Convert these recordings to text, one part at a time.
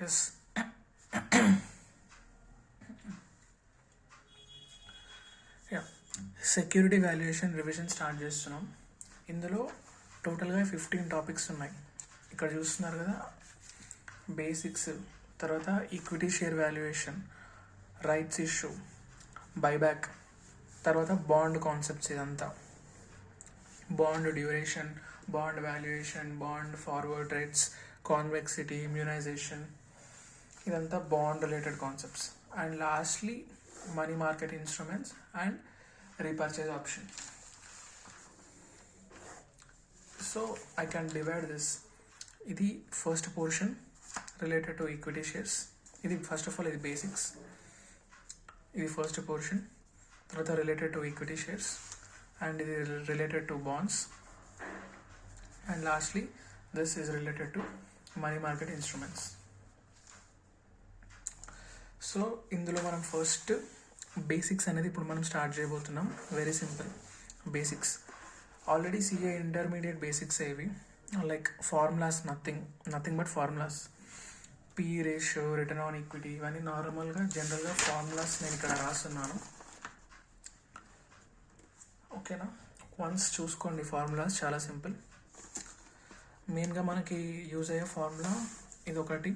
Yes ya security valuation revision start చేస్తున్నాం. ఇందులో టోటల్గా 15 టాపిక్స్ ఉన్నాయి. ఇక్కడ చూస్తున్నారు కదా, బేసిక్స్, తర్వాత equity share valuation, rights issue, buyback, తర్వాత బాండ్ కాన్సెప్ట్స్, ఇదంతా bond duration, bond valuation, bond forward rates, convexity, immunisation, ఇదంతా bond related concepts. And lastly money market instruments and repurchase option. So I can divide this. ఇది first portion related to equity shares. ఇది first of all ఇది basics. ఇది first portion. తర్వాత related to equity shares and ఇది related to bonds. And lastly this is related to money market instruments. So ఇందులో మనం first basics అనేది ఇప్పుడు మనం స్టార్ట్ చేయబోతున్నాం. Very simple basics. Already CA intermediate basics ఏవి, like formulas, nothing but formulas. P ratio, return on equity, ఇవన్నీ నార్మల్గా జనరల్గా ఫార్ములాస్ నేను ఇక్కడ రాస్తున్నాను. ఓకేనా? వన్స్ చూసుకోండి, ఫార్ములాస్ చాలా సింపుల్. మెయిన్గా మనకి యూజ్ అయ్యే ఫార్ములా ఇది ఒకటి.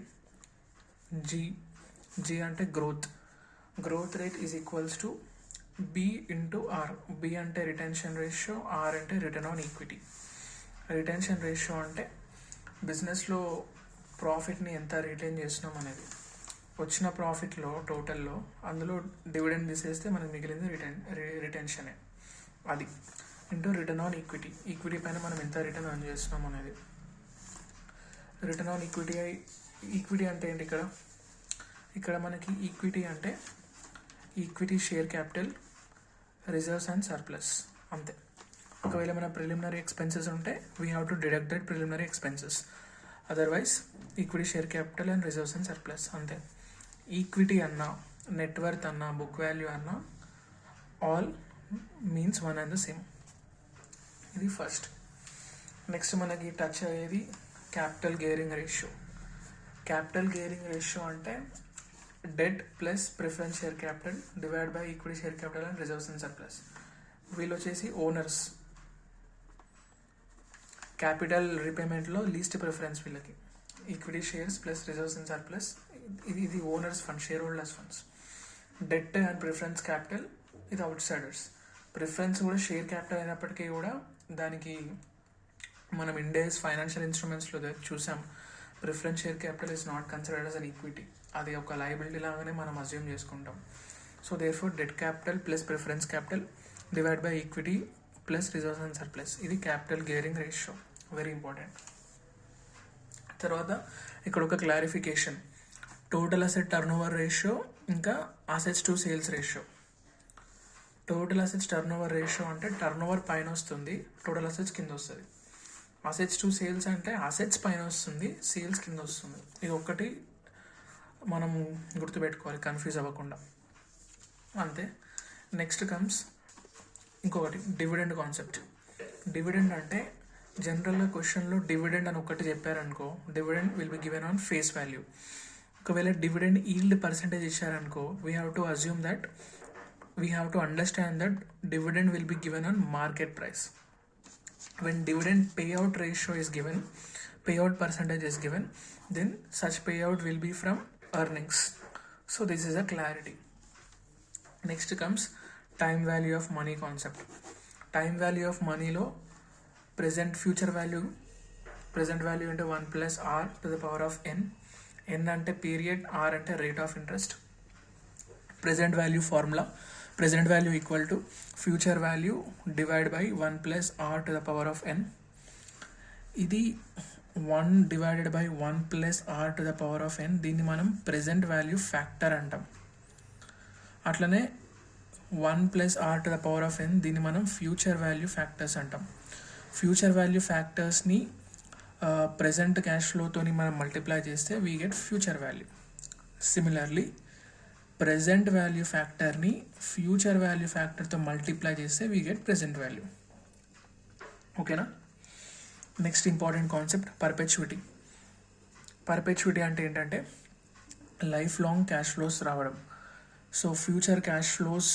జీ అంటే growth rate is equals to b into r. B అంటే రిటెన్షన్ రేషియో, ఆర్ అంటే return on equity. Retention ratio అంటే బిజినెస్లో ప్రాఫిట్ని ఎంత రిటైన్ చేస్తున్నాం అనేది. వచ్చిన ప్రాఫిట్లో టోటల్లో అందులో డివిడెండ్ తీసేస్తే మనకు మిగిలింది రిటెన్షనే. అది ఇంటూ రిటర్న్ ఆన్ ఈక్విటీ పైన మనం ఎంత రిటర్న్ అర్న్ చేస్తున్నాం అనేది. రిటర్న్ ఆన్ ఈక్విటీ అంటే ఏంటి? ఇక్కడ మనకి ఈక్విటీ అంటే equity share capital, reserves and surplus, అంతే. ఒకవేళ మన ప్రిలిమినరీ ఎక్స్పెన్సెస్ ఉంటే we have to deduct that preliminary expenses. Otherwise equity share capital and reserves and surplus, అంతే. ఈక్విటీ అన్నా, నెట్వర్త్ అన్నా, బుక్ వాల్యూ అన్నా, all means one and the same. ఇది first. Next మనకి టచ్ అయ్యేది capital gearing ratio. Capital gearing ratio అంటే debt plus preference share capital divide by equity share capital and reserves and surplus. వీళ్ళు వచ్చేసి owners. Capital రీపేమెంట్లో least preference వీళ్ళకి. Equity shares plus reserves and surplus, ఇది owners fund, share holders funds. Debt and preference capital ఇది outsiders. Preference కూడా share capital అయినప్పటికీ కూడా దానికి మనం ఇండియాస్ ఫైనాన్షియల్ ఇన్స్ట్రుమెంట్స్లో చూసాం, preference share capital is not considered as an equity. అది ఒక లయబిలిటీ లాగానే మనం అజ్యూమ్ చేసుకుంటాం. So therefore debt capital plus preference capital divide by equity plus reserves and surplus, ఇది capital gearing ratio. Very important. తర్వాత ఇక్కడ ఒక clarification, total asset turn over ratio ఇంకా assets to sales ratio. Total assets turn over ratio అంటే turn over పైన వస్తుంది, total assets కింద వస్తుంది. అసెట్స్ టు సేల్స్ అంటే అసెట్స్ పైన వస్తుంది, సేల్స్ కింద వస్తుంది. ఇది ఒక్కటి మనం గుర్తుపెట్టుకోవాలి, కన్ఫ్యూజ్ అవ్వకుండా, అంతే. నెక్స్ట్ కమ్స్ ఇంకొకటి డివిడెండ్ కాన్సెప్ట్. డివిడెండ్ అంటే జనరల్గా క్వశ్చన్లో డివిడెండ్ అని ఒకటి చెప్పారనుకో, dividend will be given on face value. ఒకవేళ డివిడెండ్ ఈల్డ్ పర్సెంటేజ్ ఇచ్చారనుకో, we have to assume that, we have to understand that dividend will be given on market price. When dividend payout ratio is given, payout percentage is given, then such payout will be from earnings. So this is a clarity. Next comes time value of money concept. Time value of money lo present value into 1 plus r to the power of n. n ante period, r ante rate of interest. Present value formula, present value equal to future value divided by 1 plus r to the power of n. ఇది 1 divided by 1 plus r to the power of n, దీన్ని మనం present value factor అంటాం. అట్లనే 1 plus r to the power of n, దీన్ని మనం future value factors అంటాం. Future value ఫ్యాక్టర్స్ని present cash ఫ్లోతోని మనం మల్టిప్లై చేస్తే we get future value. Similarly present value ఫ్యాక్టర్ని ఫ్యూచర్ వాల్యూ ఫ్యాక్టర్తో మల్టిప్లై చేస్తే వీ గెట్ ప్రెజెంట్ వాల్యూ. ఓకేనా? Next important concept perpetuity. Perpetuity అంటే ఏంటంటే లైఫ్ లాంగ్ క్యాష్ ఫ్లోస్ రావడం. So future cash flows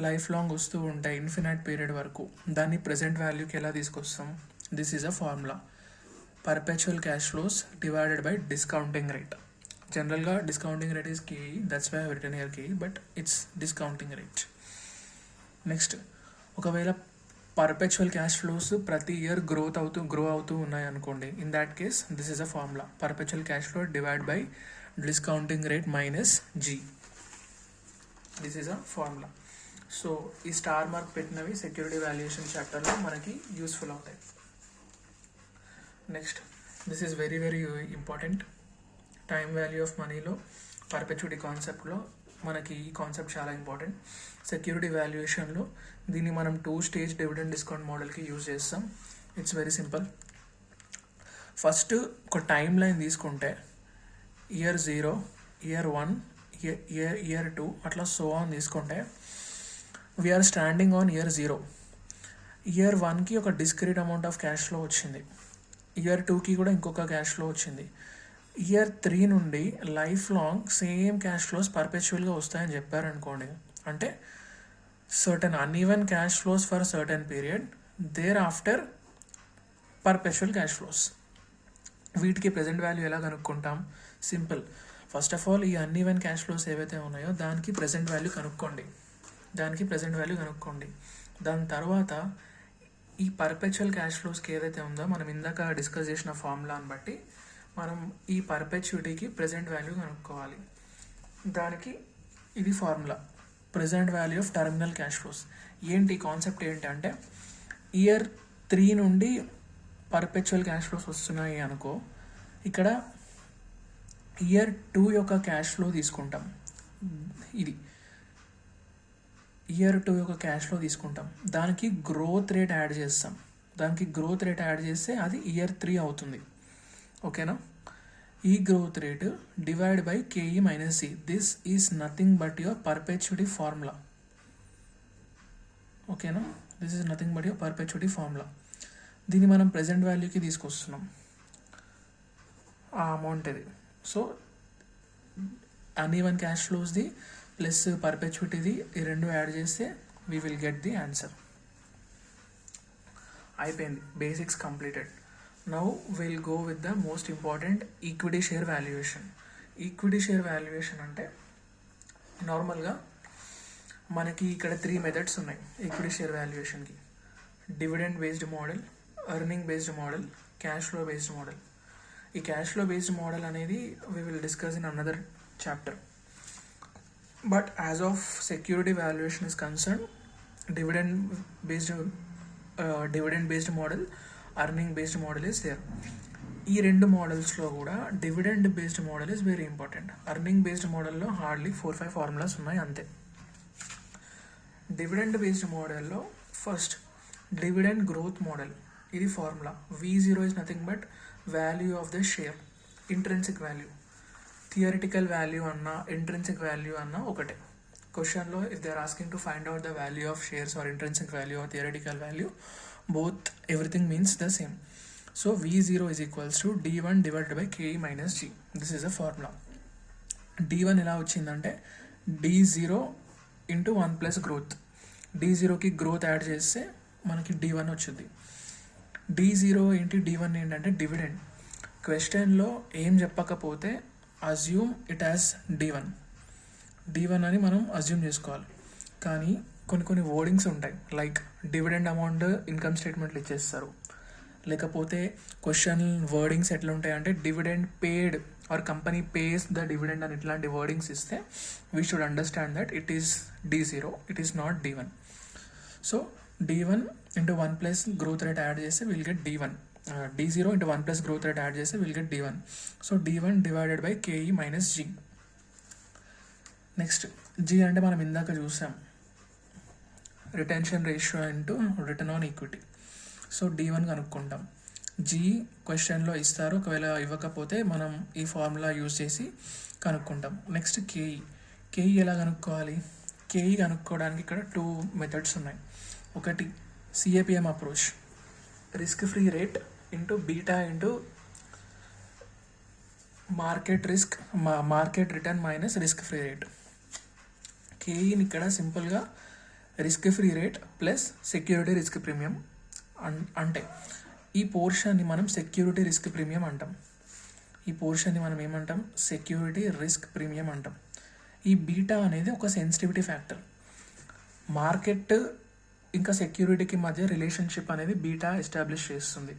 life long వస్తూ ఉంటాయి ఇన్ఫినైట్ పీరియడ్ వరకు. దాన్ని ప్రెజెంట్ వాల్యూకి ఎలా తీసుకొస్తాం? This is a formula. Perpetual cash flows divided by discounting rate. జనరల్గా discounting rate is key, that's why return here key, but it's discounting rate. Next, ఒకవేళ perpetual cash flows ప్రతి year grow అవుతూ ఉన్నాయి అనుకోండి. In that case this is a formula. Perpetual cash flow divide by discounting rate minus G. This is a formula. So ఈ star mark పెట్టినవి security valuation చాప్టర్లో మనకి useful అవుతాయి. Next, this is very very important. Time value of మనీలో పర్పెచువిటీ కాన్సెప్ట్లో మనకి ఈ concept చాలా ఇంపార్టెంట్. సెక్యూరిటీ వాల్యుయేషన్లో దీన్ని మనం 2-stage డివిడెండ్ డిస్కౌంట్ మోడల్కి యూజ్ చేస్తాం. It's very simple. ఫస్ట్ ఒక టైం లైన్ తీసుకుంటే ఇయర్ 0, ఇయర్ 1, ఇయర్ 2 అట్లా సో ఆన్ తీసుకుంటే we are standing on year 0. Year 1కి ఒక discrete amount of cash flow వచ్చింది. ఇయర్ 2కి కూడా ఇంకొక క్యాష్ ఫ్లో వచ్చింది. ఇయర్ 3 నుండి life long same cash flows పర్పెచువల్గా వస్తాయని చెప్పారనుకోండి. అంటే certain uneven cash flows for certain period, thereafter perpetual cash flows. వీటికి ప్రెజెంట్ వాల్యూ ఎలా కనుక్కుంటాం? సింపుల్. ఫస్ట్ ఆఫ్ ఆల్ ఈ అన్ఈవెన్ క్యాష్ ఫ్లోస్ ఏవైతే ఉన్నాయో దానికి ప్రెజెంట్ వాల్యూ కనుక్కోండి. దాని తర్వాత ఈ పర్పెచువల్ క్యాష్ ఫ్లోస్కి ఏదైతే ఉందో మనం ఇందాక డిస్కస్ చేసిన ఫార్ములాని బట్టి మనం ఈ పర్పెచ్యుటీకి ప్రెజెంట్ వాల్యూ కనుక్కోవాలి. దానికి ఇది formula, present value of terminal cash flows. ఏంటి కాన్సెప్ట్ ఏంటంటే, ఇయర్ 3 నుండి పర్పెచువల్ క్యాష్ ఫ్లోస్ వస్తున్నాయి అనుకో, ఇక్కడ ఇయర్ 2 యొక్క క్యాష్ ఫ్లో తీసుకుంటాం. ఇది ఇయర్ 2 యొక్క క్యాష్ ఫ్లో తీసుకుంటాం. దానికి గ్రోత్ రేట్ యాడ్ చేస్తే అది ఇయర్ 3 అవుతుంది. ఓకేనా? ఈ growth rate divide by KE minus C. This is nothing but your perpetuity formula. ఓకేనా? This is nothing but your perpetuity formula. దీన్ని మనం ప్రెజెంట్ వాల్యూకి తీసుకొస్తున్నాం, ఆ అమౌంట్ ఇది. సో అన్ఈవెన్ క్యాష్ ఫ్లోస్ది ప్లస్ పర్పెచువిటీది ఈ రెండు యాడ్ చేస్తే we will get the answer. అయిపోయింది, basics completed. Now will go with the most important equity share valuation. Equity share valuation అంటే నార్మల్గా మనకి ఇక్కడ 3 మెథడ్స్ ఉన్నాయి ఈక్విటీ షేర్ వాల్యుయేషన్కి. Dividend based model, earning based model, cash flow based model. ఈ cash flow based model అనేది we will discuss in another chapter. But as of security valuation is concern, dividend based model, earning based model is there. ఈ రెండు మోడల్స్లో కూడా dividend based model is very important. Earning based మోడల్లో hardly 4-5 formulas ఉన్నాయి అంతే. Dividend based మోడల్లో first dividend growth model. ఇది formula. V0 is nothing but value of the share, intrinsic value. Theoretical value అన్నా ఇంట్రెన్సిక్ వాల్యూ అన్నా ఒకటే. క్వశ్చన్లో if they are asking to find out the value of shares or intrinsic value or theoretical value, both everything means the same. So V0 is equals to D1 divided by KE minus G. This is a formula. D1 ఎలా వచ్చిందంటే D0 into 1 plus growth. D0కి growth add చేస్తే మనకి D1 వచ్చింది. D0 into D1 ఏంటంటే dividend. క్వశ్చన్లో ఏం చెప్పకపోతే అజ్యూమ్ ఇట్ యాజ్ D1 అని మనం అజ్యూమ్ చేసుకోవాలి. కానీ కొన్ని వర్డింగ్స్ ఉంటాయి, లైక్ డివిడెండ్ అమౌంట్ ఇన్కమ్ స్టేట్మెంట్లు ఇచ్చేస్తారు. లేకపోతే క్వశ్చన్ వర్డింగ్స్ ఎట్లా ఉంటాయి అంటే dividend paid or company pays the dividend అని ఇట్లాంటి వర్డింగ్స్ ఇస్తే we should understand that it is D0, it is not D1. So D1 into 1 plus growth rate add చేస్తే will get D1. D0 into 1 plus growth rate add చేస్తే will get D1. So D1 divided by KE minus G. Next G అంటే మనం ఇందాక చూసాం, retention ratio into return on equity. So D1 కనుక్కుంటాం. G క్వశ్చన్లో ఇస్తారు, ఒకవేళ ఇవ్వకపోతే మనం ఈ ఫార్ములా యూజ్ చేసి కనుక్కుంటాం. నెక్స్ట్ కేఈ ఎలా కనుక్కోవాలి? కేఈ కనుక్కోవడానికి ఇక్కడ 2 మెథడ్స్ ఉన్నాయి. ఒకటి CAPM approach, risk free rate into beta into market return minus risk free rate. కేఈని ఇక్కడ సింపుల్గా risk free rate plus security risk premium అంటే ఈ పోర్షన్ని మనం సెక్యూరిటీ రిస్క్ ప్రీమియం అంటాం. ఈ పోర్షన్ని మనం ఏమంటాం? సెక్యూరిటీ రిస్క్ ప్రీమియం అంటాం. ఈ బీటా అనేది ఒక సెన్సిటివిటీ ఫ్యాక్టర్. మార్కెట్ ఇంకా సెక్యూరిటీకి మధ్య రిలేషన్షిప్ అనేది బీటా ఎస్టాబ్లిష్ చేస్తుంది.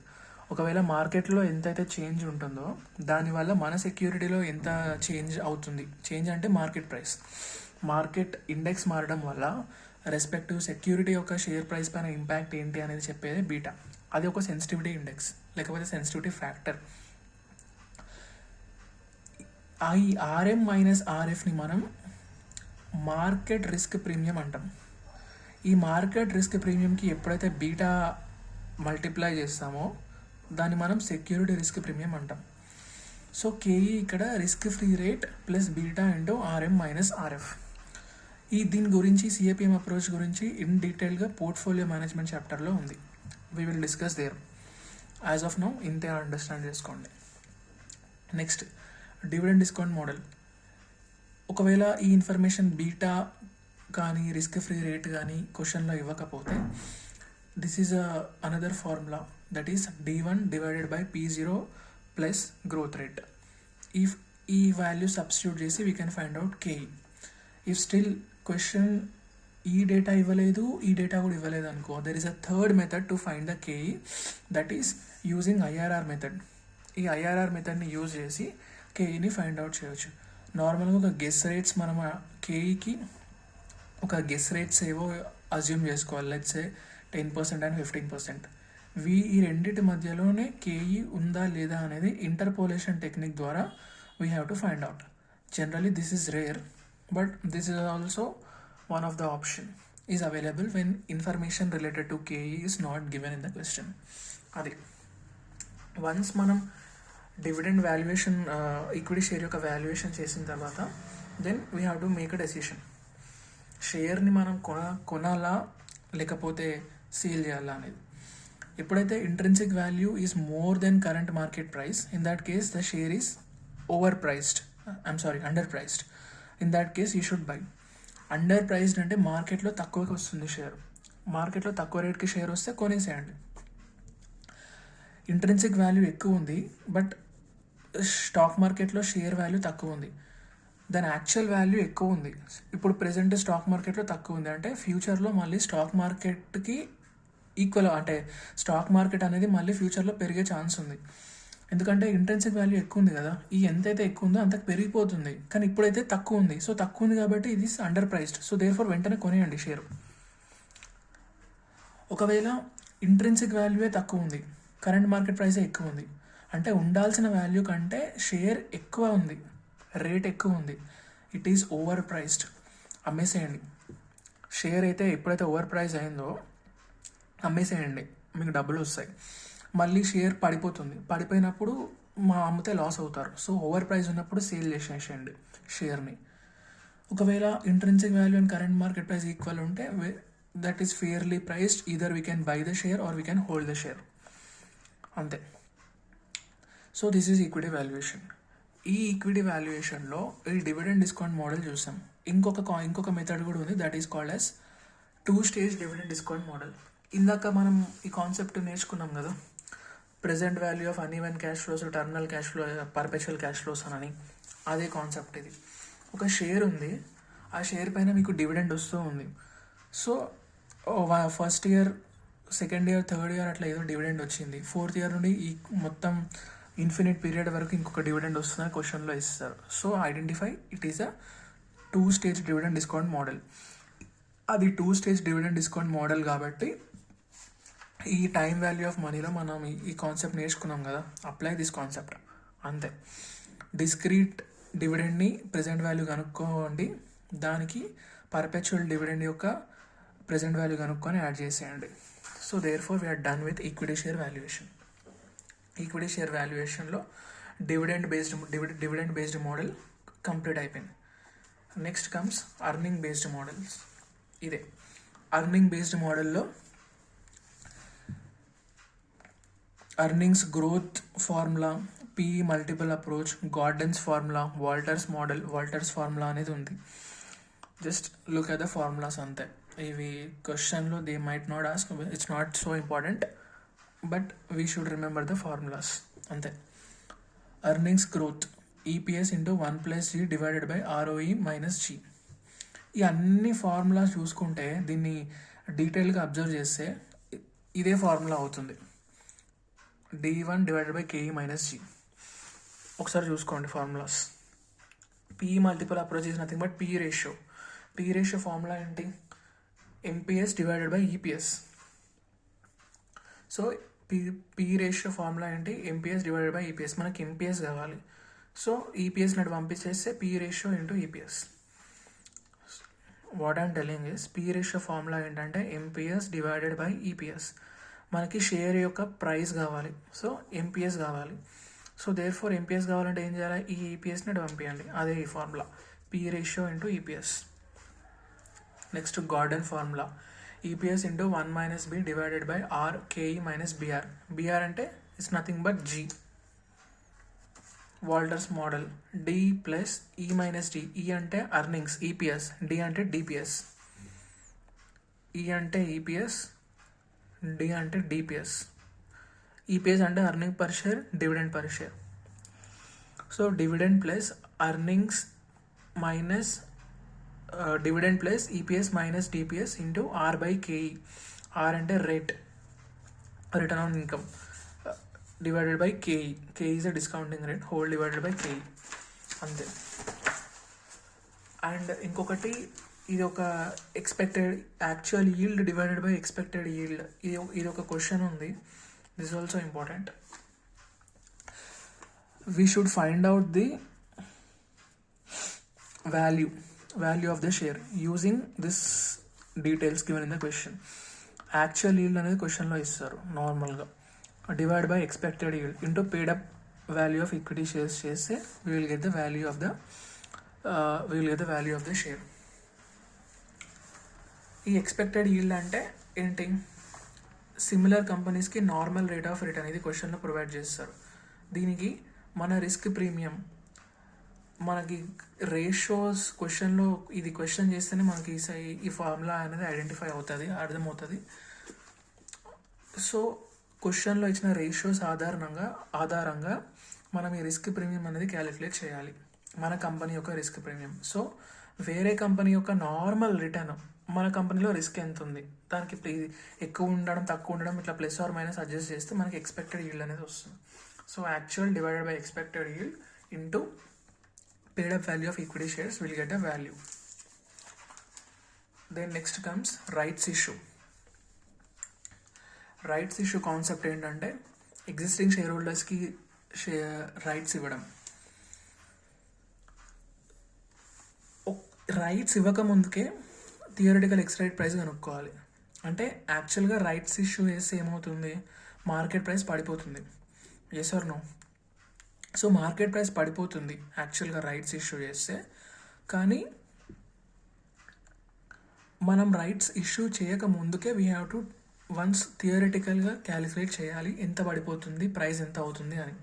ఒకవేళ మార్కెట్లో ఎంతైతే చేంజ్ ఉంటుందో దానివల్ల మన సెక్యూరిటీలో ఎంత చేంజ్ అవుతుంది. చేంజ్ అంటే మార్కెట్ ప్రైస్. మార్కెట్ ఇండెక్స్ మారడం వల్ల రెస్పెక్టివ్ సెక్యూరిటీ యొక్క షేర్ ప్రైస్ పైన ఇంపాక్ట్ ఏంటి అనేది చెప్పేది బీటా. అది ఒక సెన్సిటివిటీ ఇండెక్స్ లేకపోతే సెన్సిటివిటీ ఫ్యాక్టర్. ఈ ఆర్ఎం మైనస్ ఆర్ఎఫ్ని మనం మార్కెట్ రిస్క్ ప్రీమియం అంటాం. ఈ మార్కెట్ రిస్క్ ప్రీమియంకి ఎప్పుడైతే బీటా మల్టిప్లై చేస్తామో దాన్ని మనం సెక్యూరిటీ రిస్క్ ప్రీమియం అంటాం. సో కేఈ ఇక్కడ risk free rate plus beta into RM minus RF. దీని గురించి సిఏపిఎం అప్రోచ్ గురించి ఇన్ డీటెయిల్గా పోర్ట్ఫోలియో మేనేజ్మెంట్ చాప్టర్లో ఉంది. We will discuss there. As of now ఇంతే అండర్స్టాండ్ చేసుకోండి. Next, dividend discount model. ఒకవేళ ఈ ఇన్ఫర్మేషన్ బీటా కానీ రిస్క్ ఫ్రీ రేట్ కానీ క్వశ్చన్లో ఇవ్వకపోతే this is another formula, that is D1 divided by P0 plus growth rate. ఈ వాల్యూ సబ్స్టిట్యూట్ చేసి we can find out KE. If still question ఈ data ఇవ్వలేదు, ఈ డేటా కూడా ఇవ్వలేదు అనుకో, there is a third method to find the KE, that is using IRR method. ఈ IRR మెథడ్ని యూజ్ చేసి కేఈని ఫైండ్ అవుట్ చేయవచ్చు. నార్మల్గా ఒక గెస్ రేట్స్ మనం కేఈకి ఒక గెస్ రేట్స్ ఏవో అజ్యూమ్ చేసుకోవాలి. Let's say 10% and 15%. ఈ రెండింటి మధ్యలోనే కేఈ ఉందా లేదా అనేది ఇంటర్పోలేషన్ టెక్నిక్ ద్వారా we have to find out. Generally this is rare, but this is also one of the option is available when information related to KE is not given in the question. అది once మనం dividend valuation equity share యొక్క valuation చేసిన తర్వాత then we have to make a decision. షేర్ని మనం కొనాలా లేకపోతే sale చేయాలా అనేది. ఎప్పుడైతే intrinsic value is more than current market price, in that case the share is under priced. In that case you should buy. Under priced అంటే మార్కెట్లో తక్కువకి వస్తుంది షేర్. మార్కెట్లో తక్కువ రేట్కి షేర్ వస్తే కొనేసేయండి. ఇంట్రిన్సిక్ వాల్యూ ఎక్కువ ఉంది బట్ స్టాక్ మార్కెట్లో షేర్ వాల్యూ తక్కువ ఉంది. దాని యాక్చువల్ వాల్యూ ఎక్కువ ఉంది. ఇప్పుడు ప్రెజెంట్ స్టాక్ మార్కెట్లో తక్కువ ఉంది అంటే ఫ్యూచర్లో మళ్ళీ స్టాక్ మార్కెట్కి ఈక్వల్, అంటే స్టాక్ మార్కెట్ అనేది మళ్ళీ ఫ్యూచర్లో పెరిగే ఛాన్స్ ఉంది. ఎందుకంటే ఇంట్రెన్సిక్ వాల్యూ ఎక్కువ ఉంది కదా, ఎంతైతే ఎక్కువ ఉందో అంతకు పెరిగిపోతుంది. కానీ ఇప్పుడైతే తక్కువ ఉంది. సో తక్కువ ఉంది కాబట్టి ఇది under priced. So therefore వెంటనే కొనేయండి షేర్. ఒకవేళ ఇంట్రెన్సిక్ వాల్యూయే తక్కువ ఉంది, కరెంట్ మార్కెట్ ప్రైసే ఎక్కువ ఉంది అంటే ఉండాల్సిన వాల్యూ కంటే షేర్ ఎక్కువ ఉంది, రేట్ ఎక్కువ ఉంది, ఇట్ ఈస్ ఓవర్ ప్రైస్డ్. అమ్మేసేయండి. షేర్ అయితే ఎప్పుడైతే ఓవర్ ప్రైస్ అయిందో అమ్మేసేయండి, మీకు డబ్బులు వస్తాయి. మళ్ళీ షేర్ పడిపోయినప్పుడు అమ్మితే లాస్ అవుతారు. సో ఓవర్ ప్రైస్ ఉన్నప్పుడు సేల్ చేసేసేయండి షేర్ని. ఒకవేళ intrinsic value and current market price equal ఉంటే that is fairly priced. Either we can buy the share or we can hold the share. అంతే. So this is equity valuation. ఈ equity వాల్యుయేషన్లో ఈ dividend discount model చూసాం. ఇంకొక method కూడా ఉంది, that is called as 2-stage dividend discount model. ఇందాక మనం ఈ కాన్సెప్ట్ నేర్చుకున్నాం కదా, present value of uneven cash flows, terminal cash flow, perpetual cash flows అని. అదే కాన్సెప్ట్ ఇది. ఒక షేర్ ఉంది, ఆ షేర్ పైన మీకు డివిడెండ్ వస్తూ ఉంది. So first year, second year, third year అట్లా ఏదో డివిడెండ్ వచ్చింది. ఫోర్త్ ఇయర్ నుండి ఈ మొత్తం ఇన్ఫినిట్ పీరియడ్ వరకు ఇంకొక డివిడెండ్ వస్తుందని క్వశ్చన్లో ఇస్తారు. So identify it is a 2-stage dividend discount model. అది 2-stage డివిడెండ్ డిస్కౌంట్ మోడల్ కాబట్టి ఈ టైం వాల్యూ ఆఫ్ మనీలో మనం ఈ కాన్సెప్ట్ నేర్చుకున్నాం కదా, అప్లై దిస్ కాన్సెప్ట్. అంతే. డిస్క్రీట్ డివిడెండ్ని ప్రెజెంట్ వాల్యూ కనుక్కోండి, దానికి పర్పెచువల్ డివిడెండ్ యొక్క ప్రెజెంట్ వాల్యూ కనుక్కొని యాడ్ చేసేయండి. So therefore we're done with equity share valuation. Equity share వాల్యుయేషన్లో డివిడెండ్ బేస్డ్ మోడల్ కంప్లీట్ అయిపోయింది. Next comes earning based models. ఇదే అర్నింగ్ బేస్డ్ మోడల్లో earnings growth formula PE multiple approach, Gordon's formula, Walter's model, Walter's formula అనేది ఉంది. Just look at the formulas అంతే. ఇవి క్వశ్చన్లో they might not ask, it's not so important, but we should remember the formulas అంతే. Earnings growth, EPS into 1+G divided by ROE minus G. ఈ అన్ని formulas చూసుకుంటే దీన్ని డీటెయిల్గా అబ్జర్వ్ చేస్తే ఇదే ఫార్ములా అవుతుంది, D1 divided by KE minus G. ఒకసారి చూసుకోండి formulas. PE multiple approach is nothing but PE ratio. PE ratio formula ఏంటి? MPS divided by EPS. So PE ratio formula ఏంటి? MPS divided by EPS. మనకి MPS కావాలి, so EPS నటు పంపించేస్తే PE ratio into EPS. What I'm telling is, PE ratio formula ఏంటంటే MPS divided by EPS. మనకి share యొక్క price కావాలి, so MPS కావాలి. సో దేర్ ఫోర్ ఎంపీఎస్ కావాలంటే ఏం చేయాలి? ఈ ఈపీఎస్ని పంపించండి, అదే ఈ formula, PE ratio into EPS. Next garden formula, EPS into 1 - B divided by R KE minus BR. BR అంటే it's nothing but G. Walters model, D plus E minus D. E అంటే earnings, EPS. D అంటే DPS. E అంటే EPS, D అంటే DPS. EPS అంటే earning per share, dividend per share. So dividend plus earnings minus dividend plus EPS minus DPS into R by KE. R అంటే rate, return on income, divided by KE. KE is a discounting rate, whole divided by KE అంతే. And ఇంకొకటి, ఇది ఒక expected actual yield divided by expected yield. ఇది ఒక question ఉంది, this also important. We should find out the value of the share using this details given in the question. Actual yield అనేది క్వశ్చన్లో ఇస్తారు నార్మల్గా, divide by expected yield into paid up value of equity shares చేస్తే we will get the value of the share. ఈ expected yield అంటే ఏంటి? Similar కంపెనీస్కి normal rate of return, ఇది క్వశ్చన్లో ప్రొవైడ్ చేస్తారు. దీనికి మన రిస్క్ ప్రీమియం, మనకి రేషియోస్ క్వశ్చన్లో ఇది క్వశ్చన్ చేస్తేనే మనకి ఈ ఫార్ములా అనేది ఐడెంటిఫై అవుతుంది, అర్థమవుతుంది. సో క్వశ్చన్లో ఇచ్చిన రేషియోస్ ఆధారంగా మనం ఈ రిస్క్ ప్రీమియం అనేది క్యాలిక్యులేట్ చేయాలి, మన కంపెనీ యొక్క రిస్క్ ప్రీమియం. సో వేరే కంపెనీ యొక్క నార్మల్ రిటర్న్, మన కంపెనీలో రిస్క్ ఎంత ఉంది, దానికి ఎక్కువ ఉండడం తక్కువ ఉండడం ఇట్లా ప్లస్ ఆర్ మైనస్ అడ్జస్ట్ చేస్తే మనకి ఎక్స్పెక్టెడ్ ఈల్డ్ అనేది వస్తుంది. So actual divided by expected yield into paid up value of equity shares will get a value. Then next comes rights issue. Rights issue concept ఏంటంటే existing share హోల్డర్స్కి rights ఇవ్వడం. Rights ఇవ్వక ముందుకే theoretical X-right price కనుక్కోవాలి. అంటే యాక్చువల్గా rights issue చేస్తే ఏమవుతుంది? Market price పడిపోతుంది. Yes or no? So market price పడిపోతుంది యాక్చువల్గా రైట్స్ ఇష్యూ చేస్తే, కానీ మనం రైట్స్ ఇష్యూ చేయక ముందుకే వీ హ్యావ్ టు వన్స్ థియరిటికల్గా క్యాలిక్యులేట్ చేయాలి ఎంత పడిపోతుంది, ప్రైస్ ఎంత అవుతుంది అని.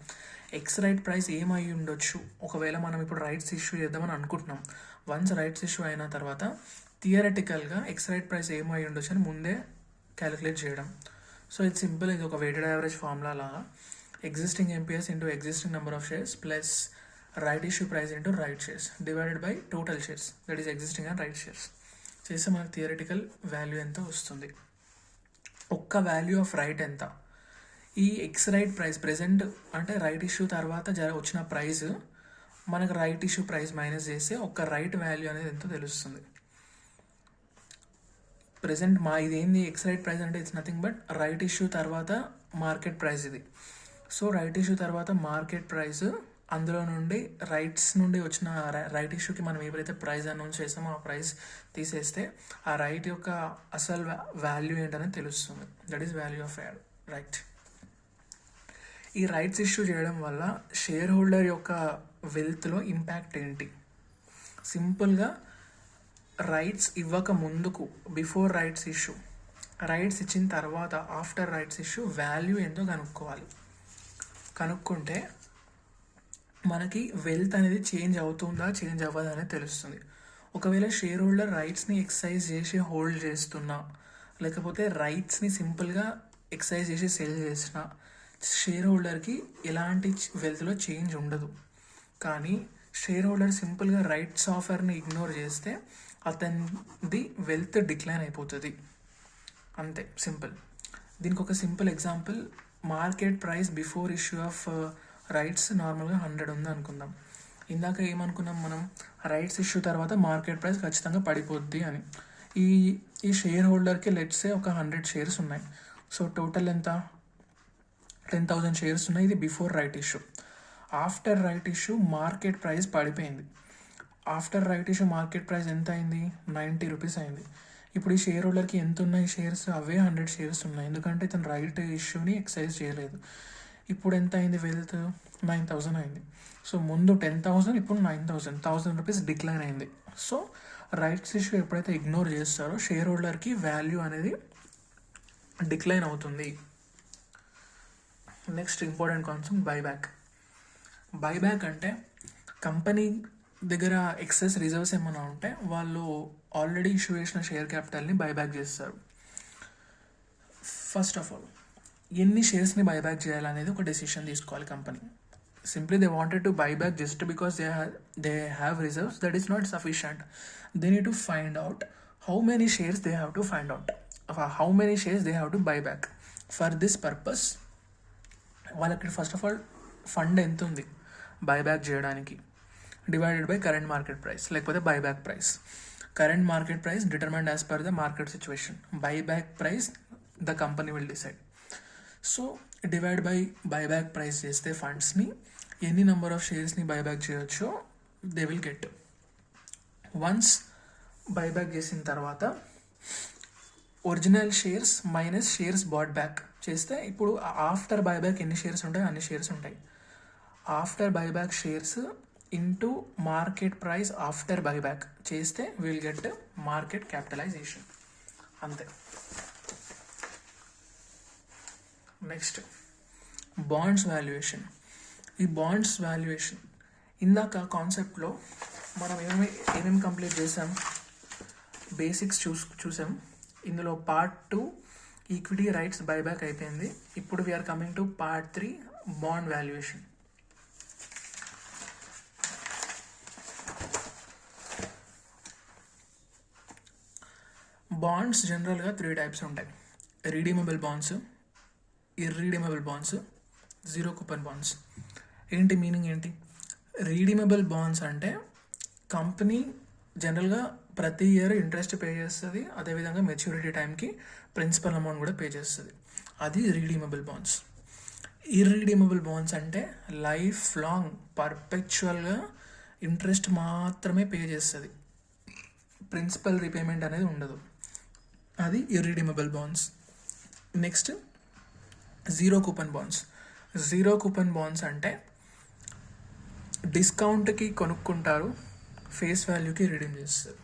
ఎక్స్ రైట్ ప్రైస్ ఏమై ఉండొచ్చు ఒకవేళ మనం ఇప్పుడు రైట్స్ ఇష్యూ చేద్దామని అనుకుంటున్నాం. వన్స్ రైట్స్ ఇష్యూ అయిన తర్వాత థియరిటికల్గా ఎక్స్ రైట్ ప్రైస్ ఏమై ఉండొచ్చు అని ముందే క్యాలిక్యులేట్ చేయడం. సో ఇది సింపుల్, ఇది ఒక వెయిటెడ్ యావరేజ్ ఫార్ములా లాగా. existing MPS into existing number of shares plus right issue price into right shares divided by total shares, that is existing and right shares. చేస్తే మనకు థియరిటికల్ వాల్యూ ఎంత వస్తుంది, ఒక్క value of right ఎంత. ఈ X right price present అంటే right issue తర్వాత వచ్చిన ప్రైస్ మనకు రైట్ ఇష్యూ ప్రైస్ మైనస్ చేస్తే ఒక్క రైట్ వాల్యూ అనేది ఎంతో తెలుస్తుంది. ప్రెజెంట్ ఇదేంది ఎక్స్ రైట్ ప్రైస్ అంటే it's nothing but right issue తర్వాత మార్కెట్ ప్రైస్ ఇది. సో రైట్ ఇష్యూ తర్వాత మార్కెట్ ప్రైస్, అందులో నుండి రైట్స్ నుండి వచ్చిన రైట్ ఇష్యూకి మనం ఏవైతే ప్రైస్ అనౌన్స్ చేస్తామో ఆ ప్రైస్ తీసేస్తే ఆ రైట్ యొక్క అసలు వాల్యూ ఏంటనేది తెలుస్తుంది. That is value of right. ఈ రైట్స్ ఇష్యూ చేయడం వల్ల షేర్ హోల్డర్ యొక్క వెల్త్లో ఇంపాక్ట్ ఏంటి? సింపుల్గా రైట్స్ ఇవ్వక ముందుకు, బిఫోర్ రైట్స్ ఇష్యూ, రైట్స్ ఇచ్చిన తర్వాత ఆఫ్టర్ రైట్స్ ఇష్యూ వాల్యూ ఎంతో కనుక్కోవాలి. కనుక్కుంటే మనకి వెల్త్ అనేది చేంజ్ అవుతుందా చేంజ్ అవ్వదా అనేది తెలుస్తుంది. ఒకవేళ షేర్ హోల్డర్ రైట్స్ని ఎక్సర్సైజ్ చేసి హోల్డ్ చేస్తున్నా, లేకపోతే రైట్స్ని సింపుల్గా ఎక్సర్సైజ్ చేసి సెల్ చేసిన, షేర్ హోల్డర్కి ఎలాంటి వెల్త్లో చేంజ్ ఉండదు. కానీ షేర్ హోల్డర్ సింపుల్గా రైట్స్ ఆఫర్ని ఇగ్నోర్ చేస్తే అతనిది వెల్త్ డిక్లైన్ అయిపోతుంది. అంతే, సింపుల్. దీనికి ఒక simple example, market price before issue of rights నార్మల్గా 100 ఉంది అనుకుందాం. ఇందాక ఏమనుకున్నాం మనం, రైట్స్ ఇష్యూ తర్వాత మార్కెట్ ప్రైస్ ఖచ్చితంగా పడిపోద్ది అని. ఈ షేర్ హోల్డర్కి లెట్సే ఒక 100 షేర్స్ ఉన్నాయి. సో టోటల్ ఎంత, 10,000 షేర్స్ ఉన్నాయి. ఇది before right issue. After right issue market price పడిపోయింది. After right issue market price ఎంత అయింది, 90 రూపీస్ అయింది. ఇప్పుడు ఈ షేర్ హోల్డర్కి ఎంత ఉన్నాయి షేర్స్, అవే 100 షేర్స్ ఉన్నాయి, ఎందుకంటే ఇతను రైట్ ఇష్యూని ఎక్సైజ్ చేయలేదు. ఇప్పుడు ఎంత అయింది వెల్త్, 9,000 అయింది. సో ముందు 10,000, ఇప్పుడు 9,000, 1,000 రూపీస్ డిక్లైన్ అయింది. సో రైట్స్ ఇష్యూ ఎప్పుడైతే ఇగ్నోర్ చేస్తారో షేర్ హోల్డర్కి వాల్యూ అనేది డిక్లైన్ అవుతుంది. Next important concept, buyback. Buyback అంటే కంపెనీ దగ్గర ఎక్సెస్ రిజర్వ్స్ ఏమైనా ఉంటే వాళ్ళు ఆల్రెడీ ఇష్యూ చేసిన షేర్ క్యాపిటల్ని బైబ్యాక్ చేస్తారు. ఫస్ట్ ఆఫ్ ఆల్ ఎన్ని షేర్స్ని బైబ్యాక్ చేయాలనేది ఒక డెసిషన్ తీసుకోవాలి company. Simply they wanted to buyback just because they have reserves, that is not sufficient. They need to find out how many shares they have to find out, how many shares they have to buyback. For this purpose వాళ్ళకి first of all fund ఎంత ఉంది buyback చేయడానికి, divided by current market price లేకపోతే buyback price. Current market price determined as per the market situation, buyback price the company will decide. So divide by buyback price చేస్తే ఫండ్స్ని ఎన్ని number of షేర్స్ని buyback చేయొచ్చో they will get. Once buyback చేసిన తర్వాత original shares minus shares bought back చేస్తే, ఇప్పుడు after buyback ఎన్ని షేర్స్ ఉంటాయి అన్ని షేర్స్ ఉంటాయి. After buyback shares into market price after buyback చేస్తే విల్ గెట్ మార్కెట్ క్యాపిటలైజేషన్. అంతే. Next bonds valuation. ఈ బాండ్స్ వాల్యుయేషన్ ఇందాక కాన్సెప్ట్లో మనం ఏమేమి కంప్లీట్ చేసాం, బేసిక్స్ చూసాం. ఇందులో పార్ట్ 2 ఈక్విటీ రైట్స్ బైబ్యాక్ అయిపోయింది. ఇప్పుడు we're coming to part 3 bond valuation. Bonds జనరల్గా 3 టైప్స్ ఉంటాయి, redeemable bonds, irredeemable bonds, zero coupon bonds. ఏంటి మీనింగ్ ఏంటి? రీడీమబుల్ బాండ్స్ అంటే కంపెనీ జనరల్గా ప్రతి ఇయర్ ఇంట్రెస్ట్ పే చేస్తుంది, అదేవిధంగా మెచ్యూరిటీ టైంకి ప్రిన్సిపల్ అమౌంట్ కూడా పే చేస్తుంది, అది రీడీమబుల్ బాండ్స్. ఇర్రీడీమబుల్ బాండ్స్ అంటే లైఫ్ లాంగ్ పర్పెచువల్గా ఇంట్రెస్ట్ మాత్రమే పే చేస్తుంది, ప్రిన్సిపల్ రీపేమెంట్ అనేది ఉండదు, అది irredeemable bonds. Next zero coupon bonds. Zero coupon bonds అంటే డిస్కౌంట్కి కొనుక్కుంటారు, ఫేస్ వాల్యూకి రిడీమ్ చేస్తారు.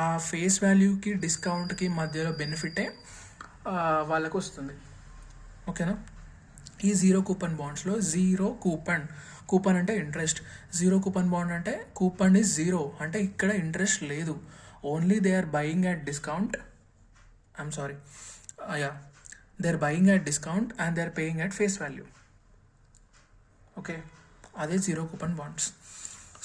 ఆ ఫేస్ వాల్యూకి డిస్కౌంట్కి మధ్యలో బెనిఫిటే వాళ్ళకు వస్తుంది. ఓకేనా? ఈ జీరో కూపన్ బాండ్స్లో జీరో కూపన్ అంటే ఇంట్రెస్ట్, జీరో కూపన్ బాండ్ అంటే కూపన్ ఈజ్ జీరో అంటే ఇక్కడ ఇంట్రెస్ట్ లేదు, only they are buying at discount. They are buying at discount and they are paying at face value. Okay, అదే zero coupon bonds.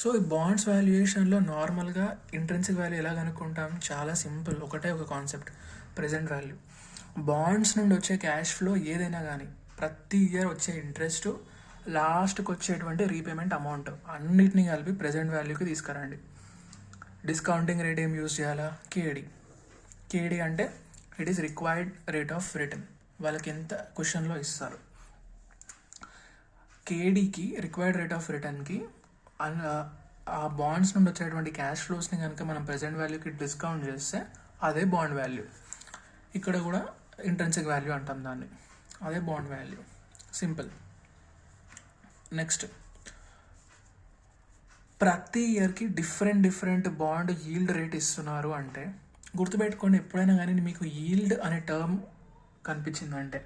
So ఈ bonds వాల్యుయేషన్లో నార్మల్గా intrinsic value ఎలా కనుక్కుంటాం, చాలా సింపుల్, ఒకటే ఒక కాన్సెప్ట్, ప్రెజెంట్ వాల్యూ. బాండ్స్ నుండి వచ్చే క్యాష్ ఫ్లో ఏదైనా కానీ ప్రతి ఇయర్ వచ్చే ఇంట్రెస్ట్, లాస్ట్కి వచ్చేటువంటి రీపేమెంట్ అమౌంట్ అన్నిటినీ కలిపి ప్రెజెంట్ వాల్యూకి తీసుకురండి. డిస్కౌంటింగ్ రేట్ ఏం యూజ్ చేయాలా, కేడి అంటే it is required rate of return, వాళ్ళకి ఎంత క్వశ్చన్లో ఇస్తారు. కేడీకి రిక్వైర్డ్ రేట్ ఆఫ్ రిటర్న్కి ఆ బాండ్స్ నుండి వచ్చేటువంటి క్యాష్ ఫ్లోస్ని కనుక మనం ప్రెజెంట్ వాల్యూకి డిస్కౌంట్ చేస్తే అదే బాండ్ వాల్యూ. ఇక్కడ కూడా ఇంట్రెన్సిక్ వాల్యూ అంటాం దాన్ని, అదే బాండ్ వాల్యూ. సింపుల్. నెక్స్ట్, ప్రతి ఇయర్కి డిఫరెంట్ బాండ్ ఈల్డ్ రేట్ ఇస్తున్నారు అంటే గుర్తుపెట్టుకోండి, ఎప్పుడైనా కానీ మీకు ఈల్డ్ అనే టర్మ్ కనిపించిందంటే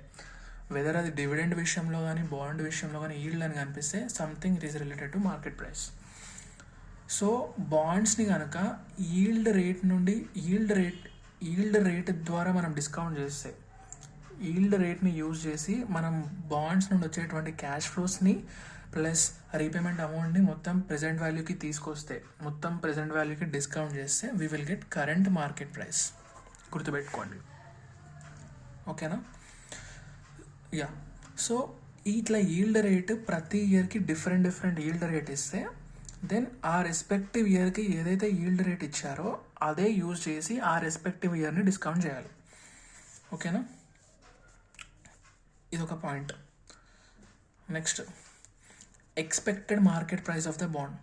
వెదర్ అది డివిడెండ్ విషయంలో కానీ బాండ్ విషయంలో కానీ ఈల్డ్ అని కనిపిస్తే something it is related to market price. So బాండ్స్ని కనుక ఈల్డ్ రేట్ ద్వారా మనం డిస్కౌంట్ చేస్తే, ఈల్డ్ రేట్ని యూజ్ చేసి మనం బాండ్స్ నుండి వచ్చేటువంటి క్యాష్ ఫ్లోస్ని ప్లస్ రీపేమెంట్ అమౌంట్ని మొత్తం ప్రెజెంట్ వాల్యూకి తీసుకొస్తే, మొత్తం ప్రెజెంట్ వాల్యూకి డిస్కౌంట్ చేస్తే we will get current market price. గుర్తుపెట్టుకోండి, ఓకేనా? యా. సో ఇట్లా ఈల్డ్ రేట్ ప్రతి ఇయర్కి డిఫరెంట్ ఈల్డ్ రేట్ ఇస్తే దెన్ ఆ రెస్పెక్టివ్ ఇయర్కి ఏదైతే ఈల్డ్ రేట్ ఇచ్చారో అదే యూజ్ చేసి ఆ రెస్పెక్టివ్ ఇయర్ని డిస్కౌంట్ చేయాలి. ఓకేనా? ఇదొక point. Next, expected market price of the bond.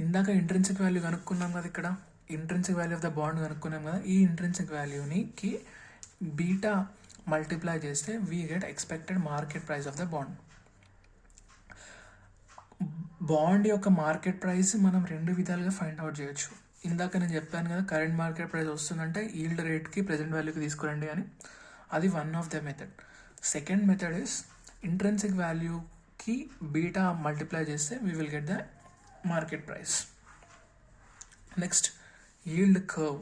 ఇందాక ఇంట్రెన్సిక్ వాల్యూ కనుక్కున్నాం కదా, ఇక్కడ intrinsic value of the bond కనుక్కున్నాం కదా. ఈ ఇంట్రెన్సిక్ వాల్యూకి బీటా మల్టిప్లై చేస్తే we get expected market price of the bond. Bond యొక్క మార్కెట్ ప్రైస్ మనం రెండు విధాలుగా ఫైండ్ అవుట్ చేయొచ్చు. ఇందాక నేను చెప్పాను కదా, కరెంట్ మార్కెట్ ప్రైస్ వస్తుందంటే ఈల్డ్ రేట్కి ప్రెజెంట్ వాల్యూకి తీసుకురండి అని. అది one of the method. Second method is intrinsic వాల్యూకి బీటా మల్టిప్లై చేస్తే we will get the market price. Next, yield curve.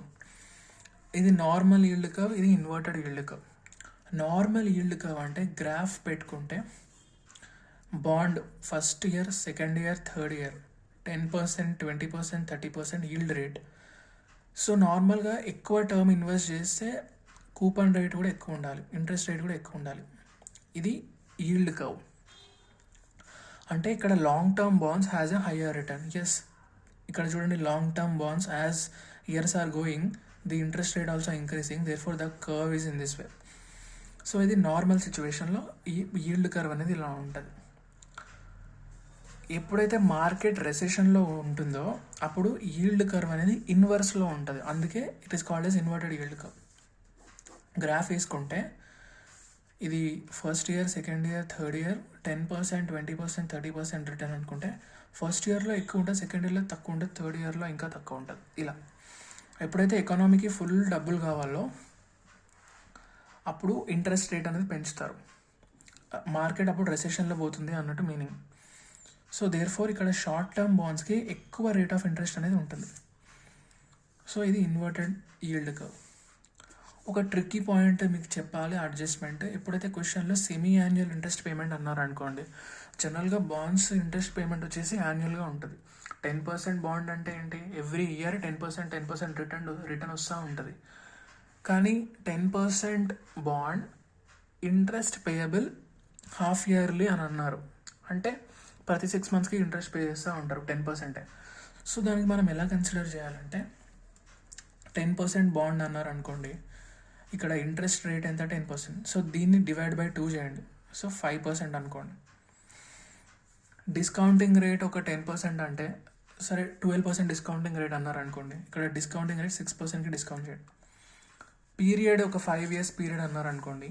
ఇది నార్మల్ ఈల్డ్ కర్వ్, ఇది inverted yield curve. Normal yield curve అంటే గ్రాఫ్ పెట్టుకుంటే bond first year, second year, third year 10%, 20%, 30% yield rate. So నార్మల్గా ఎక్కువ term invest చేస్తే coupon rate కూడా ఎక్కువ ఉండాలి, ఇంట్రెస్ట్ రేట్ కూడా ఎక్కువ ఉండాలి. ఇది ఈల్డ్ కర్వ్. అంటే ఇక్కడ long term bonds has a higher return. Yes, ఇక్కడ చూడండి, long term bonds as years are going the interest rate also increasing, therefore the curve is in this way. So ఇది normal సిచ్యువేషన్లో ఈ yield curve అనేది ఇలా ఉంటుంది. ఎప్పుడైతే market రెసెషన్లో ఉంటుందో అప్పుడు ఈల్డ్ కర్వ్ అనేది ఇన్వర్స్లో ఉంటుంది. అందుకే it is called as inverted yield curve. Graph వేసుకుంటే ఇది first year, second year, third year 10%, 20%, 30% return అనుకుంటే ఫస్ట్ ఇయర్లో ఎక్కువ ఉంటుంది, సెకండ్ ఇయర్లో తక్కువ ఉంటుంది, థర్డ్ ఇయర్లో ఇంకా తక్కువ ఉంటుంది. ఇలా ఎప్పుడైతే ఎకానమీకి ఫుల్ డబ్బులు కావాలో అప్పుడు ఇంట్రెస్ట్ రేట్ అనేది పెంచుతారు. మార్కెట్ అప్పుడు రెసెషన్లో పోతుంది అన్నట్టు మీనింగ్. సో దేర్ ఫోర్ ఇక్కడ షార్ట్ టర్మ్ బాండ్స్కి ఎక్కువ రేట్ ఆఫ్ ఇంట్రెస్ట్ అనేది ఉంటుంది. సో ఇది ఇన్వర్టెడ్ ఈల్డ్ కర్వ్. ఒక ట్రిక్కీ పాయింట్ మీకు చెప్పాలి, అడ్జస్ట్మెంట్. ఎప్పుడైతే క్వశ్చన్లో సెమీ యాన్యువల్ ఇంట్రెస్ట్ పేమెంట్ అన్నారు అనుకోండి, జనరల్గా బాండ్స్ ఇంట్రెస్ట్ పేమెంట్ వచ్చేసి యాన్యువల్గా ఉంటుంది. 10% బాండ్ అంటే ఏంటి, ఎవ్రీ ఇయర్ 10% రిటర్న్ వస్తూ ఉంటుంది. కానీ 10% bond interest payable half yearly అని అన్నారు. అంటే ప్రతి 6 monthsకి ఇంట్రెస్ట్ పే చేస్తూ ఉంటారు 10%. సో దానికి మనం ఎలా కన్సిడర్ చేయాలంటే 10% బాండ్ అన్నారు అనుకోండి, ఇక్కడ ఇంట్రెస్ట్ రేట్ ఎంత 10%. సో దీన్ని డివైడ్ బై 2 చేయండి. సో 5% అనుకోండి. డిస్కౌంటింగ్ రేట్ ఒక 10% అంటే సరే 12% డిస్కౌంటింగ్ రేట్ అన్నారు అనుకోండి, ఇక్కడ డిస్కౌంటింగ్ రేట్ 6%కి డిస్కౌంట్ చేయండి. పీరియడ్ ఒక 5 years పీరియడ్ అన్నారు అనుకోండి,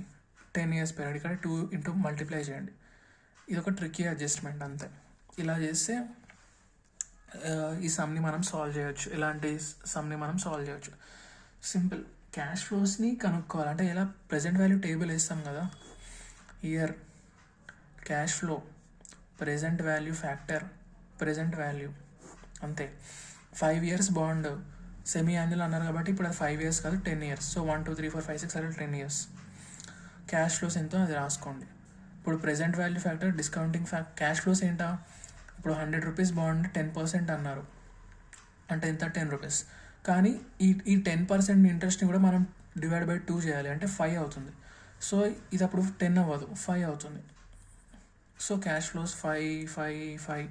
10 years పీరియడ్, ఇక్కడ 2 into మల్టిప్లై చేయండి. ఇది ఒక ట్రిక్కీ అడ్జస్ట్మెంట్ అంతే. ఇలా చేస్తే ఈ సమ్ని మనం సాల్వ్ చేయొచ్చు. ఇలాంటి సమ్ని మనం సాల్వ్ చేయొచ్చు. సింపుల్. క్యాష్ ఫ్లోస్ని కనుక్కోవాలి అంటే ఎలా, ప్రెజెంట్ వాల్యూ టేబుల్ వేస్తాం కదా, year cash flow, present value factor, present value, అంతే. 5 years బాండ్ సెమీ యాన్యువల్ అన్నారు కాబట్టి ఇప్పుడు అది 5 years కాదు, 10 years. So 1 2 3 4 5 6 7 10 years. Cash flows ఎంతో అది రాసుకోండి. ఇప్పుడు present value factor, discounting cash flows ఏంటా, ఇప్పుడు 100 rupees బాండ్ 10% అన్నారు అంటే ఎంత, 10 rupees. కానీ ఈ 10% ఇంట్రెస్ట్ని కూడా మనం డివైడ్ బై 2 చేయాలి అంటే 5 అవుతుంది. సో ఇది అప్పుడు 10 అవ్వదు, 5 అవుతుంది. సో క్యాష్ ఫ్లోస్ 5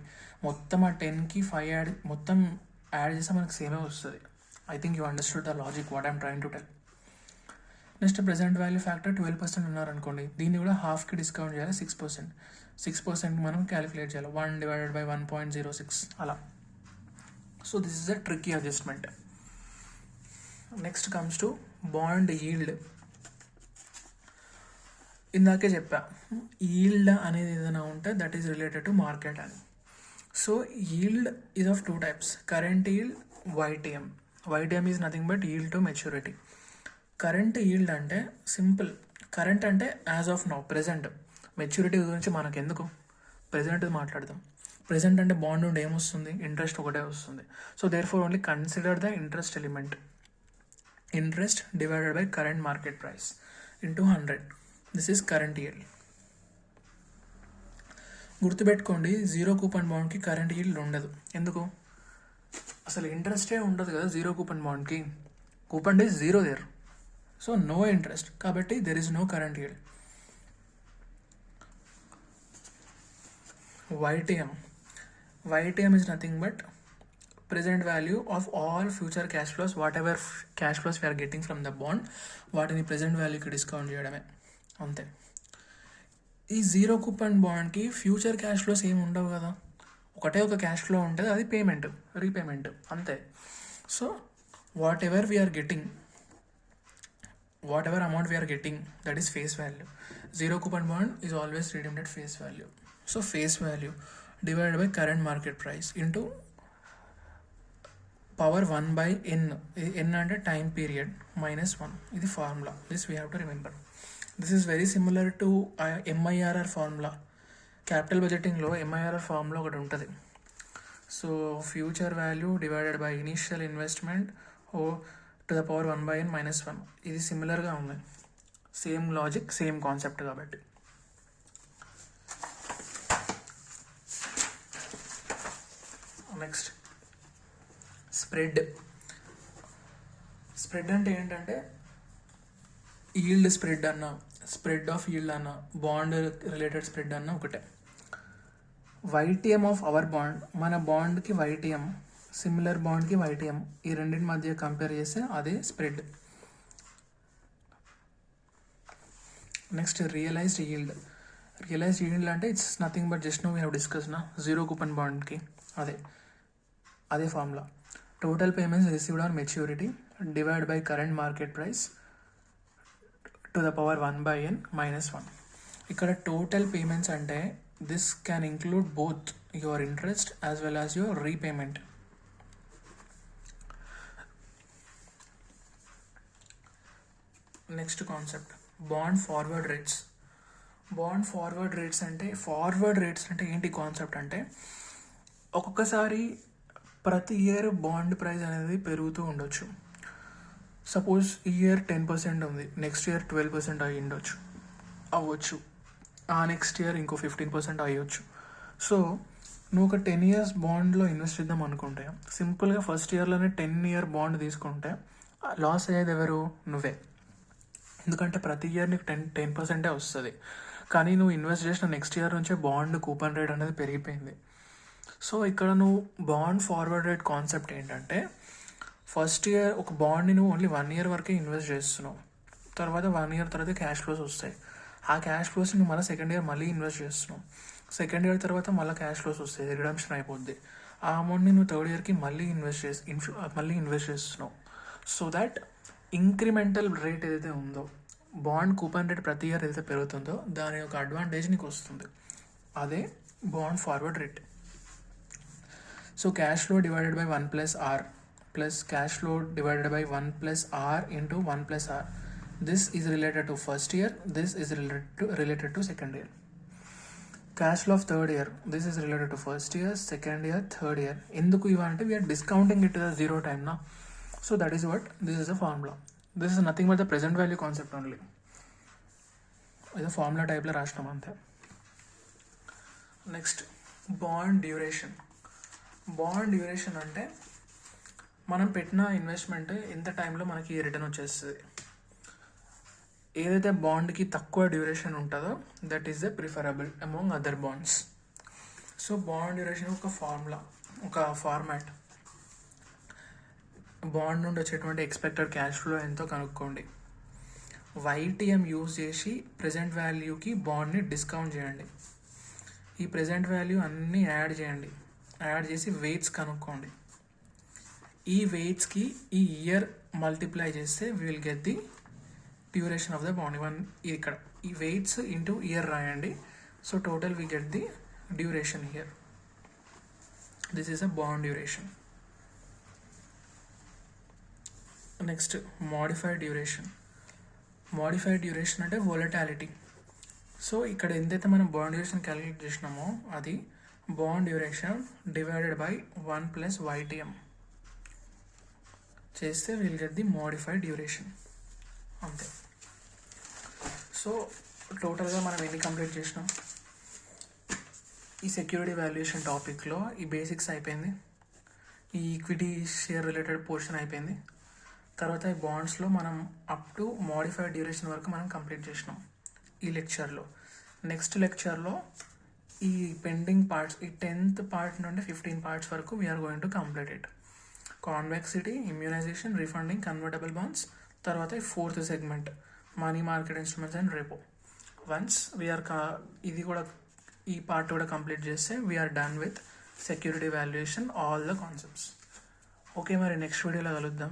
మొత్తం ఆ 10కి 5 మొత్తం యాడ్ చేస్తే మనకు సేమే వస్తుంది. I think you understood the logic what I'm trying to tell. Next, present value factor 12% ఉన్నారనుకోండి, దీన్ని కూడా హాఫ్కి డిస్కౌంట్ చేయాలి, 6% మనం క్యాలిక్యులేట్ చేయాలి, 1 divided by 1.06 అలా. So this is a tricky adjustment. Next comes to bond yield. ఇందాకే చెప్పా, ఈల్డ్ అనేది ఏదైనా ఉంటే that is related to market అని. So yield is of 2 types, current yield, YTM. YTM is nothing but yield to maturity. Current yield అంటే simple. Current అంటే as of now, present. Maturity గురించి మనకు ఎందుకు, ప్రెజెంట్ మాట్లాడదాం. ప్రెజెంట్ అంటే bond నుండి ఏమొస్తుంది, ఇంట్రెస్ట్ ఒకటే వస్తుంది. So therefore only consider the interest element. Interest divided by current market price into 100. This is current yield. గుర్తుపెట్టుకోండి, జీరో కూపన్ బాండ్కి కరెంట్ ఈల్డ్ ఉండదు. ఎందుకు? అసలు ఇంట్రెస్టే ఉండదు కదా జీరో కూపన్ బాండ్కి. Coupon days zero there, so no interest, కాబట్టి there is no current yield. YTM is nothing but present value of all future cash flows, whatever cash flows we are getting from the bond, వాటిని present వాల్యూకి discount చేయడమే, అంతే. ఈ zero coupon బాండ్కి future cash flows ఏమి ఉండవు కదా, ఒకటే ఒక క్యాష్ ఫ్లో ఉంటుంది, అది పేమెంట్, రీపేమెంట్, అంతే. So whatever amount we're getting that is face value. Zero coupon bond is always redeemed at face value. So face value divided by current market price into power 1 by n. n అంటే time period minus 1. ఇది formula. This we have to remember. This is very similar to MIRR formula. Capital బడ్జెటింగ్లో MIRR formula ఒకటి ఉంటుంది. So future value divided by initial investment to the power 1 by n minus 1. ఇది సిమిలర్గా ఉంది, same logic, same concept కాబట్టి. Next spread. Spread అంటే ఏంటంటే yield spread అన్న, స్ప్రెడ్ ఆఫ్ ఈల్డ్ అన్న, బాండ్ రిలేటెడ్ స్ప్రెడ్ అన్న ఒకటే. YTM ఆఫ్ అవర్ బాండ్, మన బాండ్కి YTM, సిమిలర్ బాండ్కి YTM, ఈ రెండింటి మధ్య కంపేర్ చేస్తే అదే spread. Next realized yield. Realized yield అంటే it's nothing but just now we have discussed నా జీరో కూపన్ బాండ్కి అదే formula. Total payments received on maturity divide by current market price to the power 1 by n minus 1. ఇక్కడ total payments అంటే this can include both your interest as well as your repayment. Next concept bond forward rates. Bond forward rates అంటే ఏంటి concept అంటే, ఒక్కొక్కసారి ప్రతి year bond price అనేది పెరుగుతూ ఉండొచ్చు. సపోజ్ ఈ ఇయర్ 10% ఉంది, నెక్స్ట్ ఇయర్ 12% అవ్వచ్చు, ఆ నెక్స్ట్ ఇయర్ ఇంకో 15% అయ్యొచ్చు. సో నువ్వు ఒక 10 years బాండ్లో ఇన్వెస్ట్ చేద్దాం అనుకుంటే, సింపుల్గా ఫస్ట్ ఇయర్లోనే 10 year బాండ్ తీసుకుంటే లాస్ అయ్యేది ఎవరు? నువ్వే. ఎందుకంటే ప్రతి ఇయర్ నీకు 10% వస్తుంది, కానీ నువ్వు ఇన్వెస్ట్ చేసిన నెక్స్ట్ ఇయర్ నుంచే బాండ్ కూపన్ రేట్ అనేది పెరిగిపోయింది. సో ఇక్కడ నువ్వు బాండ్ ఫార్వర్డ్ రేట్ కాన్సెప్ట్ ఏంటంటే, ఫస్ట్ ఇయర్ ఒక బాండ్ని నువ్వు ఓన్లీ 1 year వరకే ఇన్వెస్ట్ చేస్తున్నావు, తర్వాత 1 year తర్వాత క్యాష్ ఫ్లోస్ వస్తాయి. ఆ క్యాష్ ఫ్లోస్ నువ్వు మళ్ళీ సెకండ్ ఇయర్ మళ్ళీ ఇన్వెస్ట్ చేస్తున్నావు, సెకండ్ ఇయర్ తర్వాత మళ్ళీ క్యాష్ ఫ్లోస్ వస్తాయి, రిడమ్షన్ అయిపోద్ది. ఆ అమౌంట్ని నువ్వు థర్డ్ ఇయర్కి మళ్ళీ ఇన్వెస్ట్ చేస్తున్నావు. సో దాట్ ఇంక్రిమెంటల్ రేట్ ఏదైతే ఉందో, బాండ్ కూపన్ రేట్ ప్రతి ఇయర్ ఏదైతే పెరుగుతుందో దాని యొక్క అడ్వాంటేజ్ నీకు వస్తుంది, అదే bond forward rate. So cash flow divided by 1 plus R plus cash flow divided by 1 plus R into 1 plus R. This is related to first year, this is related to second year. Cash flow of third year, this is related to first year, second year, third year. Enduku ivante we are discounting it to the zero time na. So that is what this is a formula. This is nothing but the present value concept only. Is a formula type la rashtam ante. Next bond duration. Bond duration అంటే మనం పెట్టిన investment ఎంత టైంలో మనకి return వచ్చేస్తుంది. ఏదైతే బాండ్కి తక్కువ duration ఉంటుందో that is the preferable among other bonds. So bond duration ఒక ఫార్ములా, ఒక ఫార్మాట్. బాండ్ నుండి వచ్చేటువంటి ఎక్స్పెక్టెడ్ క్యాష్ ఫ్లో ఎంతో కనుక్కోండి. YTM యూజ్ చేసి ప్రెజెంట్ వాల్యూకి బాండ్ని డిస్కౌంట్ చేయండి. ఈ ప్రెజెంట్ వాల్యూ అన్నీ యాడ్ చేసి వెయిట్స్ కనుక్కోండి. ఈ వెయిట్స్కి ఈ ఇయర్ మల్టిప్లై చేస్తే we will get the duration of the bond. ఇక్కడ ఈ వెయిట్స్ ఇంటూ ఇయర్ రాయండి. So total we get the duration here. This is a bond duration. Next modified duration. Modified duration అంటే volatility. So ఇక్కడ ఎంతైతే మనం bond duration calculate చేసినామో అది bond duration divided by 1 plus YTM చేస్తే will get the modified duration. అంతే. So టోటల్గా మనం ఎన్ని కంప్లీట్ చేసినాం? ఈ సెక్యూరిటీ వాల్యుయేషన్ టాపిక్లో ఈ బేసిక్స్ అయిపోయింది, ఈ ఈక్విటీ షేర్ రిలేటెడ్ పోర్షన్ అయిపోయింది. తర్వాత ఈ బాండ్స్లో మనం అప్ టు మోడిఫైడ్ డ్యూరేషన్ వరకు మనం కంప్లీట్ చేసినాం ఈ లెక్చర్లో. నెక్స్ట్ లెక్చర్లో ఈ పెండింగ్ పార్ట్స్, ఈ 10th పార్ట్ నుండి 15 పార్ట్స్ వరకు we're going to complete it. Convexity, immunization, refunding, convertible bonds, తర్వాత ఈ 4th segment money market instruments and repo. Once we're ఇది కూడా ఈ పార్ట్ కూడా కంప్లీట్ చేస్తే we're done with security valuation all the concepts. Okay, మరి next వీడియోలో కలుద్దాం.